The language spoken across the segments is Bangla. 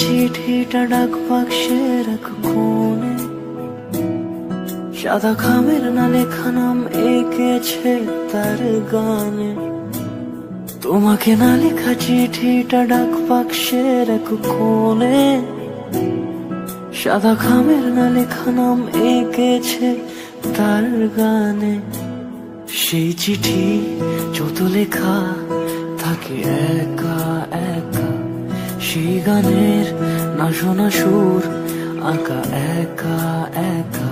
চিঠিটা ডাক বাক্সের এক কোণে, সাদা খামের না লেখা নাম এঁকেছে তার গানে। তোমাকে না লেখা চিঠিটা ডাক বাক্সের এক কোণে, সাদা খামের না লেখা নাম এঁকেছে তার গানে। সেই চিঠি যত লেখা থাকে একা একা, সেই গানের না শোনা সুর আঁকা একা একা,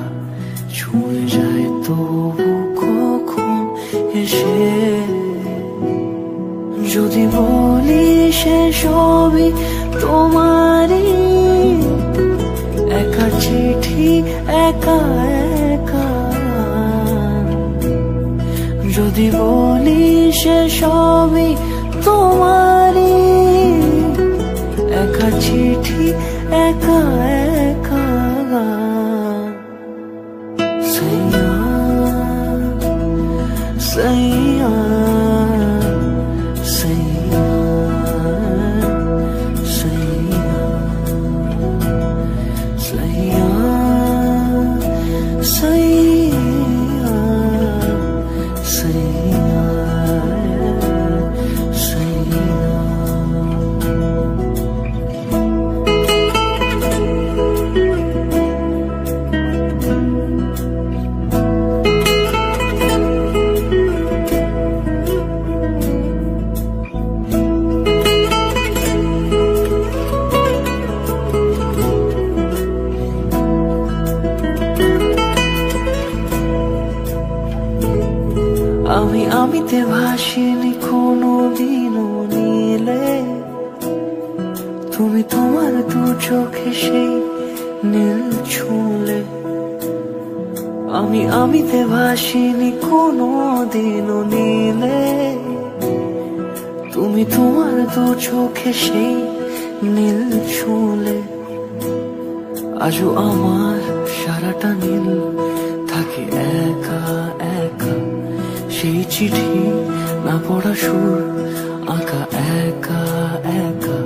ছুঁয়ে যায় তবু কখন এসে। যদি বলি সে সবই তোমারই, একা চিঠি একা একা। যদি বলি সে সবই তোমারই, একা চিঠি একা একা। সাইয়া সাইয়া সাইয়া সাইয়া সাইয়া সাইয়া সাইয়া সাইয়া। আমিতে ভাসিনি কোনো দিনও নীলে, তুমি তোমার দু চোখে সেই নীল ছুঁলে। আমিতে ভাসিনি কোনো দিনও নীলে, তুমি তোমার দু চোখে সেই নীল ছুঁলে। আজও আমার সারাটা নীল থাকে একা একা, সেই চিঠি না পড়া সুর আঁকা একা একা,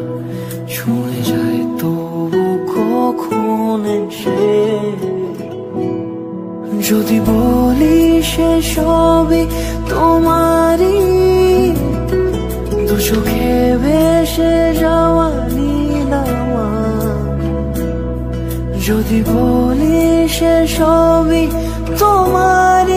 ছুঁয়ে যায় তবু কখন এসে। যদি বলি সে সবই তোমারই, দু চোখে ভেসে যাওয়া নীলামা। যদি বলি সে সবই তোমারই,